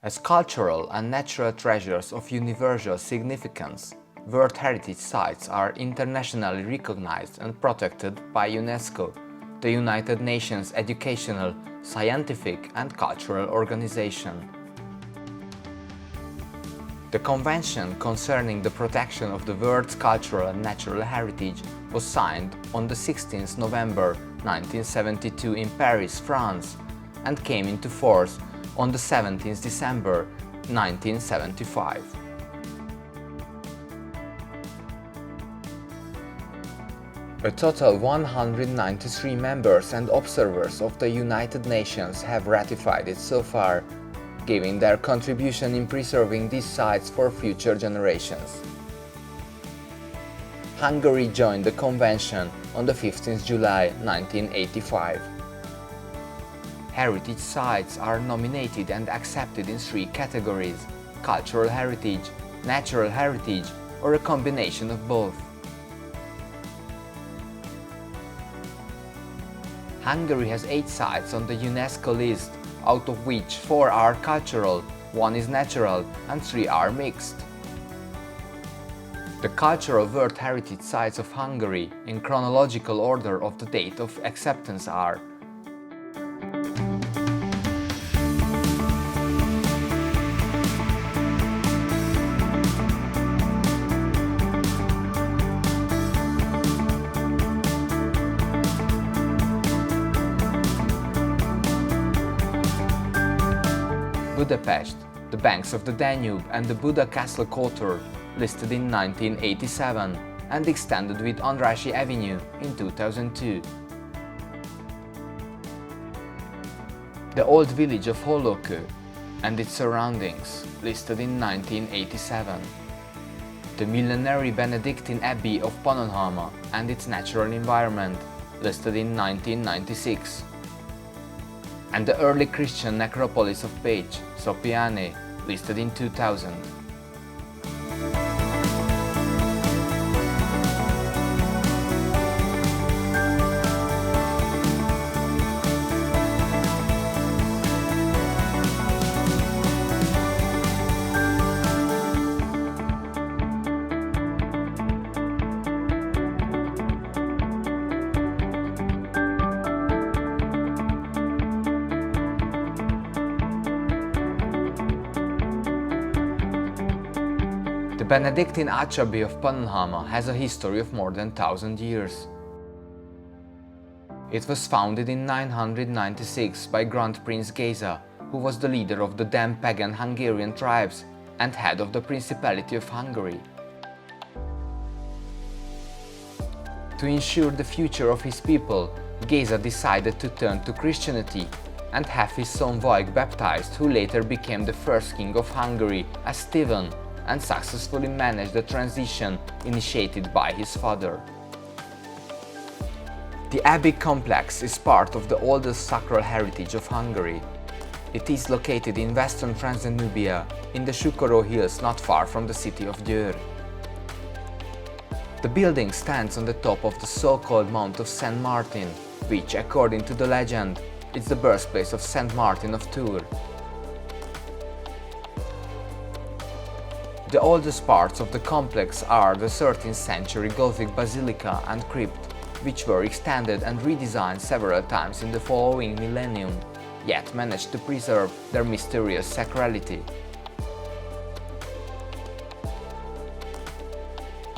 As cultural and natural treasures of universal significance, World Heritage Sites are internationally recognized and protected by UNESCO, the United Nations educational, scientific and cultural organization. The Convention concerning the protection of the world's cultural and natural heritage was signed on the 16th November 1972 in Paris, France, and came into force on the 17th December 1975. A total 193 members and observers of the United Nations have ratified it so far, giving their contribution in preserving these sites for future generations. Hungary joined the Convention on the 15th July 1985. Heritage sites are nominated and accepted in three categories: cultural heritage, natural heritage, or a combination of both. Hungary has 8 sites on the UNESCO list, out of which 4 are cultural, 1 is natural and 3 are mixed. The cultural World Heritage Sites of Hungary, in chronological order of the date of acceptance, are Budapest, the banks of the Danube and the Buda Castle Kotor, listed in 1987 and extended with Andrássy Avenue in 2002. The old village of Hollókő and its surroundings, listed in 1987. The millenary Benedictine Abbey of Pannonhalma and its natural environment, listed in 1996. And the early Christian necropolis of Pécs, Szopiane, listed in 2000. The Benedictine Archabbey of Pannonhalma has a history of more than 1000 years. It was founded in 996 by Grand Prince Géza, who was the leader of the then pagan Hungarian tribes and head of the Principality of Hungary. To ensure the future of his people, Géza decided to turn to Christianity and have his son Vajk baptized, who later became the first king of Hungary as Stephen, and successfully managed the transition initiated by his father. The Abbey complex is part of the oldest sacral heritage of Hungary. It is located in western Transdanubia, in the Sukoró Hills not far from the city of Győr. The building stands on the top of the so-called Mount of St. Martin, which, according to the legend, is the birthplace of St. Martin of Tours. The oldest parts of the complex are the 13th century Gothic basilica and crypt, which were extended and redesigned several times in the following millennium, yet managed to preserve their mysterious sacrality.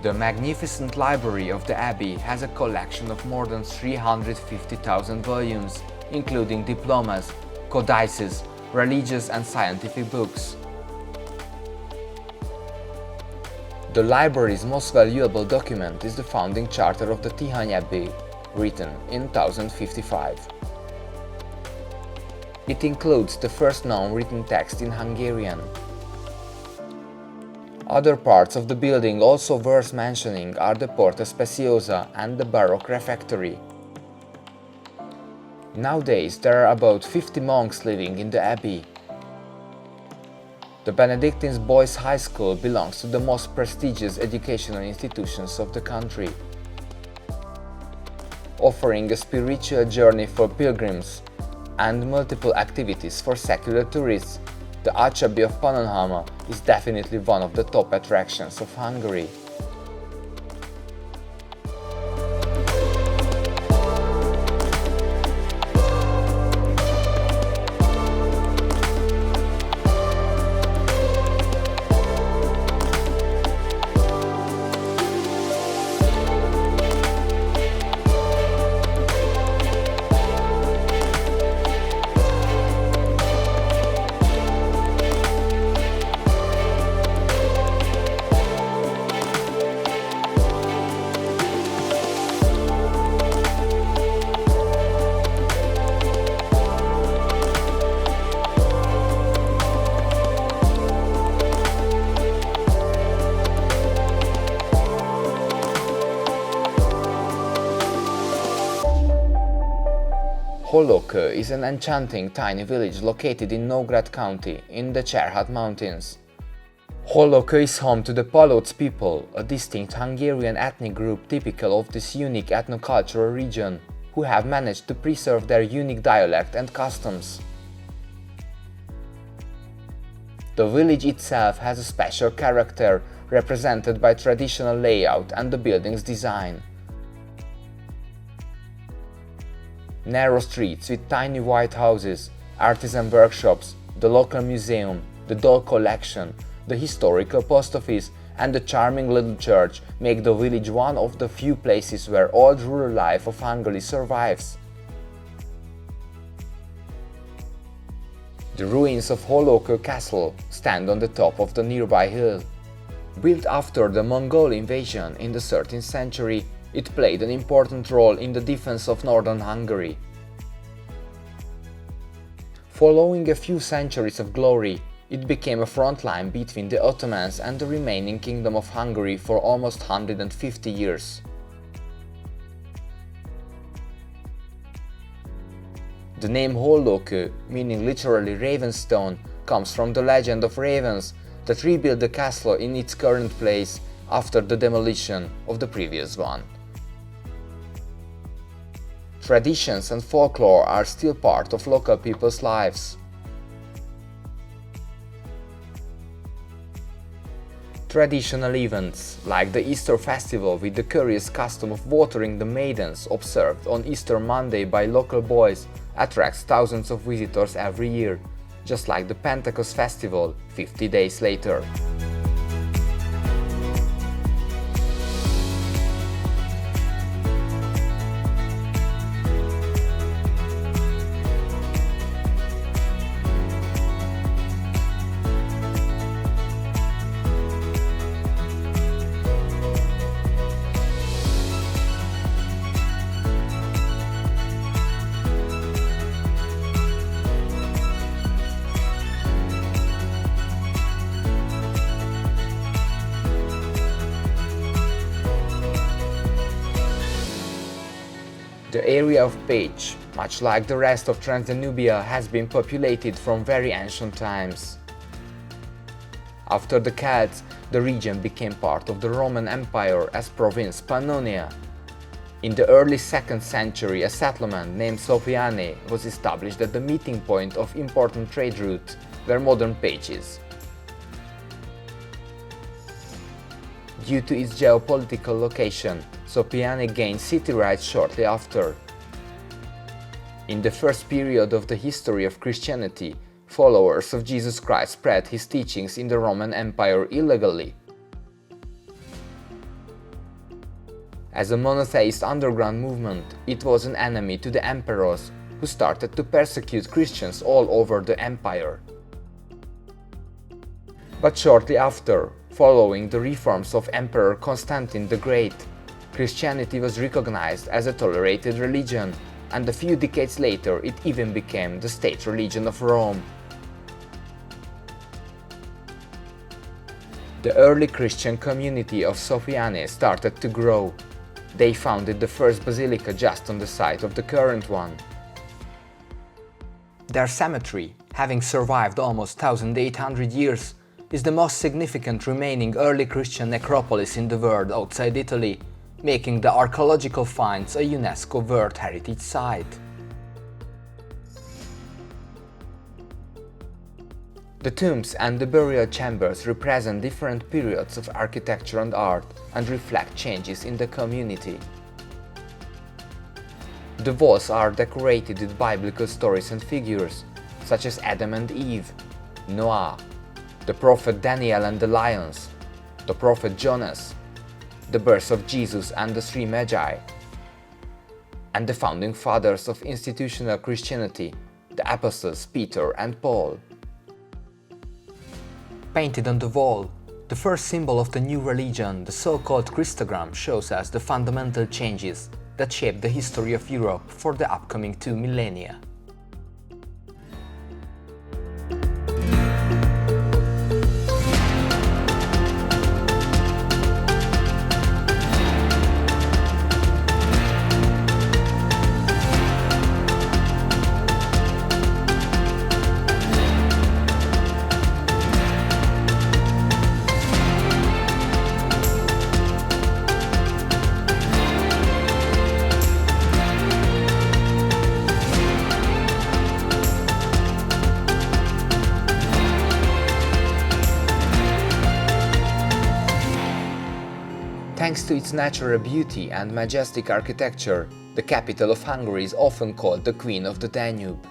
The magnificent library of the Abbey has a collection of more than 350,000 volumes, including diplomas, codices, religious and scientific books. The library's most valuable document is the founding charter of the Tihany Abbey, written in 1055. It includes the first known written text in Hungarian. Other parts of the building also worth mentioning are the Porta Speciosa and the Baroque refectory. Nowadays there are about 50 monks living in the abbey. The Benedictine Boys' High School belongs to the most prestigious educational institutions of the country, offering a spiritual journey for pilgrims and multiple activities for secular tourists. The Abbey of Pannonhalma is definitely one of the top attractions of Hungary. Hollókő is an enchanting tiny village located in Nógrád County in the Cserhat Mountains. Hollókő is home to the Palóc people, a distinct Hungarian ethnic group typical of this unique ethnocultural region, who have managed to preserve their unique dialect and customs. The village itself has a special character, represented by traditional layout and the building's design. Narrow streets with tiny white houses, artisan workshops, the local museum, the doll collection, the historical post office and the charming little church make the village one of the few places where old rural life of Hungary survives. The ruins of Hollókő Castle stand on the top of the nearby hill. Built after the Mongol invasion in the 13th century, it played an important role in the defense of northern Hungary. Following a few centuries of glory, it became a front line between the Ottomans and the remaining Kingdom of Hungary for almost 150 years. The name Hollókő, meaning literally Ravenstone, comes from the legend of ravens that rebuilt the castle in its current place after the demolition of the previous one. Traditions and folklore are still part of local people's lives. Traditional events, like the Easter festival with the curious custom of watering the maidens observed on Easter Monday by local boys, attracts thousands of visitors every year, just like the Pentecost festival 50 days later. The area of Pécs, much like the rest of Transdanubia, has been populated from very ancient times. After the Celts, the region became part of the Roman Empire as province Pannonia. In the early 2nd century, a settlement named Sopiane was established at the meeting point of important trade routes where modern Pécs is. Due to its geopolitical location, Sopiane gained city rights shortly after. In the first period of the history of Christianity, followers of Jesus Christ spread his teachings in the Roman Empire illegally. As a monotheist underground movement, it was an enemy to the emperors, who started to persecute Christians all over the empire. But shortly after, following the reforms of Emperor Constantine the Great, Christianity was recognized as a tolerated religion, and a few decades later it even became the state religion of Rome. The early Christian community of Sopiane started to grow. They founded the first basilica just on the site of the current one. Their cemetery, having survived almost 1800 years, is the most significant remaining early Christian necropolis in the world outside Italy, making the archaeological finds a UNESCO World Heritage Site. The tombs and the burial chambers represent different periods of architecture and art and reflect changes in the community. The walls are decorated with biblical stories and figures, such as Adam and Eve, Noah, the prophet Daniel and the lions, the prophet Jonas, the birth of Jesus and the three Magi, and the founding fathers of institutional Christianity, the apostles Peter and Paul. Painted on the wall, the first symbol of the new religion, the so-called Christogram, shows us the fundamental changes that shaped the history of Europe for the upcoming 2 millennia. Thanks to its natural beauty and majestic architecture, the capital of Hungary is often called the Queen of the Danube.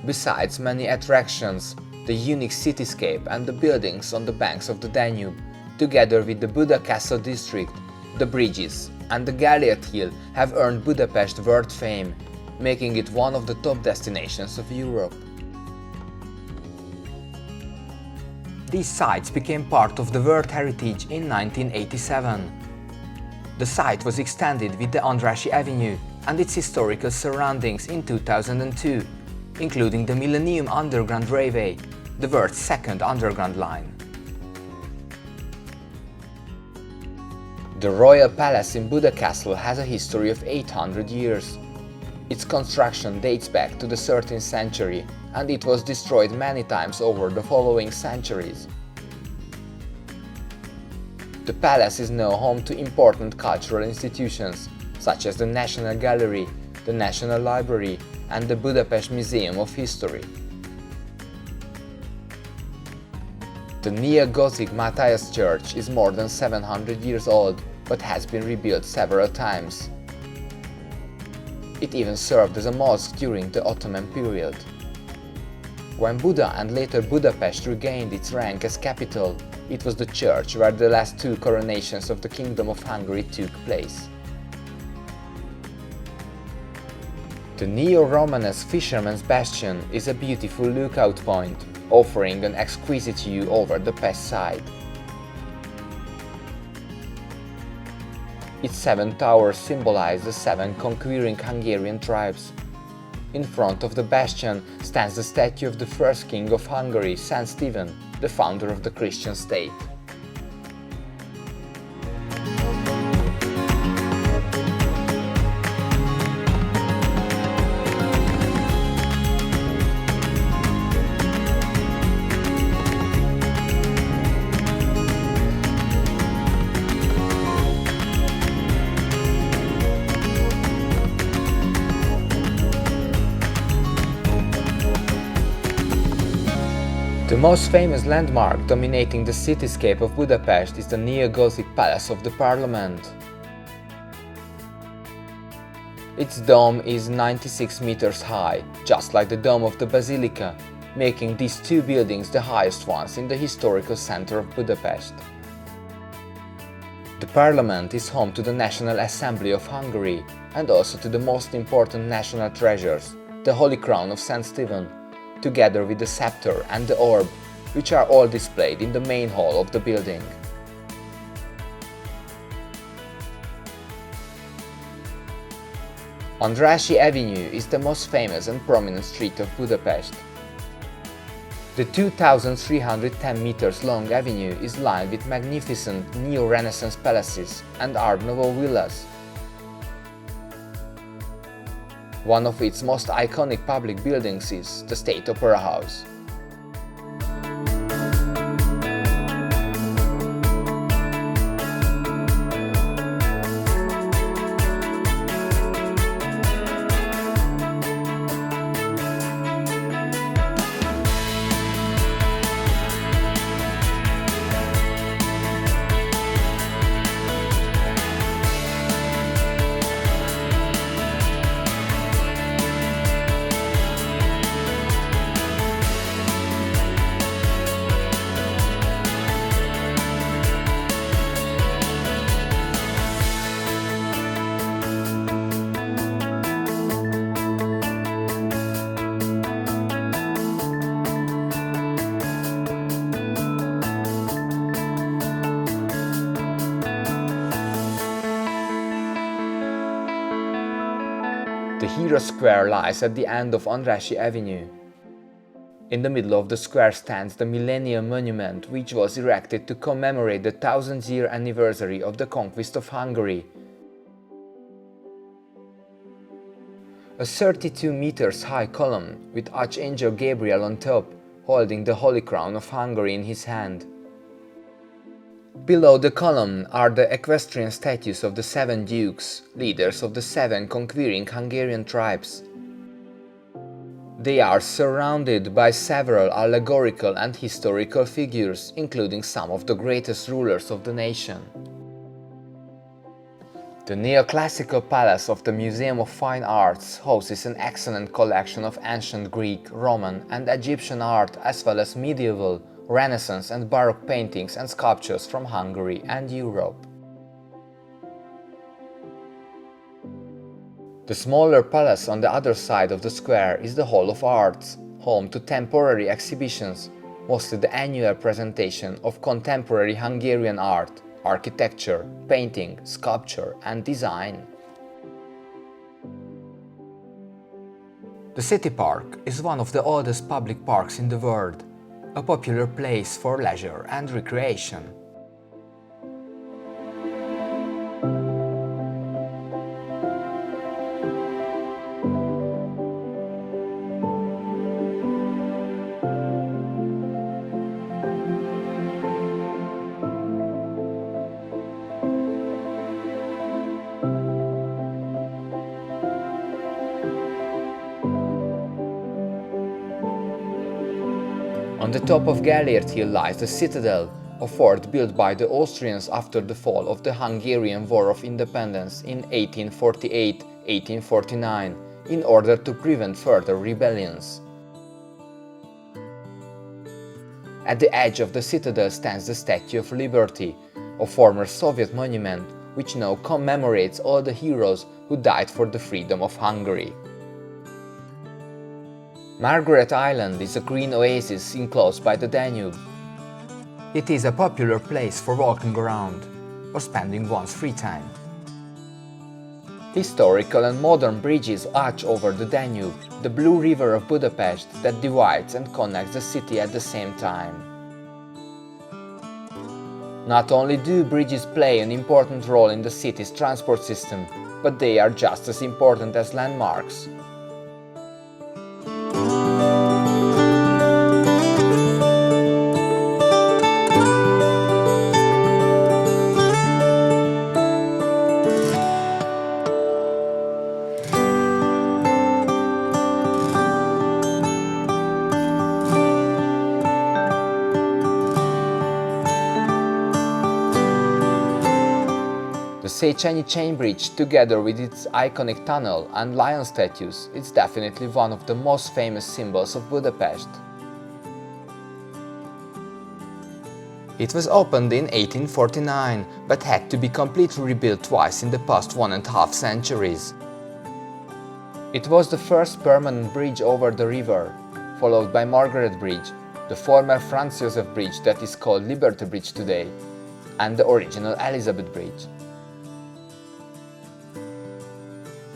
Besides many attractions, the unique cityscape and the buildings on the banks of the Danube, together with the Buda Castle district, the bridges and the Gellért Hill have earned Budapest world fame, making it one of the top destinations of Europe. These sites became part of the World Heritage in 1987. The site was extended with the Andrássy Avenue and its historical surroundings in 2002, including the Millennium Underground Railway, the world's second underground line. The Royal Palace in Buda Castle has a history of 800 years. Its construction dates back to the 13th century and it was destroyed many times over the following centuries. The palace is now home to important cultural institutions, such as the National Gallery, the National Library and the Budapest Museum of History. The neo-Gothic Matthias Church is more than 700 years old, but has been rebuilt several times. It even served as a mosque during the Ottoman period. When Buda and later Budapest regained its rank as capital, it was the church where the last two coronations of the Kingdom of Hungary took place. The Neo-Romanesque Fisherman's Bastion is a beautiful lookout point, offering an exquisite view over the past side. Its 7 towers symbolize the 7 conquering Hungarian tribes. In front of the bastion stands the statue of the first king of Hungary, Saint Stephen, the founder of the Christian state. The most famous landmark dominating the cityscape of Budapest is the neo-Gothic Palace of the Parliament. Its dome is 96 meters high, just like the dome of the Basilica, making these two buildings the highest ones in the historical center of Budapest. The Parliament is home to the National Assembly of Hungary and also to the most important national treasures, the Holy Crown of Saint Stephen, together with the scepter and the orb, which are all displayed in the main hall of the building. Andrássy Avenue is the most famous and prominent street of Budapest. The 2,310 meters long avenue is lined with magnificent neo-Renaissance palaces and Art Nouveau villas. One of its most iconic public buildings is the State Opera House. The Hero Square lies at the end of Andrássy Avenue. In the middle of the square stands the Millennium Monument, which was erected to commemorate the 1000th-year anniversary of the conquest of Hungary. A 32 meters high column with Archangel Gabriel on top, holding the Holy Crown of Hungary in his hand. Below the column are the equestrian statues of the 7 dukes, leaders of the 7 conquering Hungarian tribes. They are surrounded by several allegorical and historical figures, including some of the greatest rulers of the nation. The neoclassical palace of the Museum of Fine Arts houses an excellent collection of ancient Greek, Roman and Egyptian art, as well as medieval, Renaissance and Baroque paintings and sculptures from Hungary and Europe. The smaller palace on the other side of the square is the Hall of Arts, home to temporary exhibitions, mostly the annual presentation of contemporary Hungarian art, architecture, painting, sculpture and design. The City Park is one of the oldest public parks in the world, a popular place for leisure and recreation. On the top of Gellért Hill lies the Citadel, a fort built by the Austrians after the fall of the Hungarian War of Independence in 1848–1849, in order to prevent further rebellions. At the edge of the citadel stands the Statue of Liberty, a former Soviet monument which now commemorates all the heroes who died for the freedom of Hungary. Margaret Island is a green oasis enclosed by the Danube. It is a popular place for walking around or spending one's free time. Historical and modern bridges arch over the Danube, the Blue River of Budapest that divides and connects the city at the same time. Not only do bridges play an important role in the city's transport system, but they are just as important as landmarks. The Széchenyi Chain Bridge, together with its iconic tunnel and lion statues, is definitely one of the most famous symbols of Budapest. It was opened in 1849, but had to be completely rebuilt twice in the past 1.5 centuries. It was the first permanent bridge over the river, followed by Margaret Bridge, the former Franz Josef Bridge that is called Liberty Bridge today, and the original Elizabeth Bridge.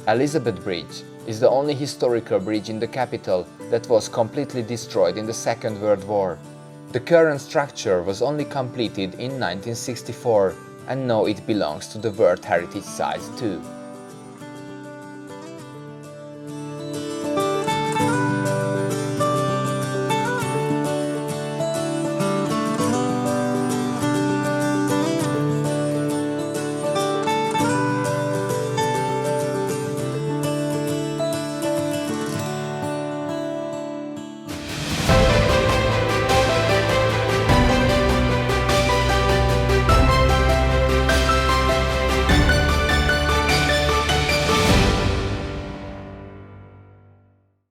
Elizabeth Bridge is the only historical bridge in the capital that was completely destroyed in the Second World War. The current structure was only completed in 1964, and now it belongs to the World Heritage Site too.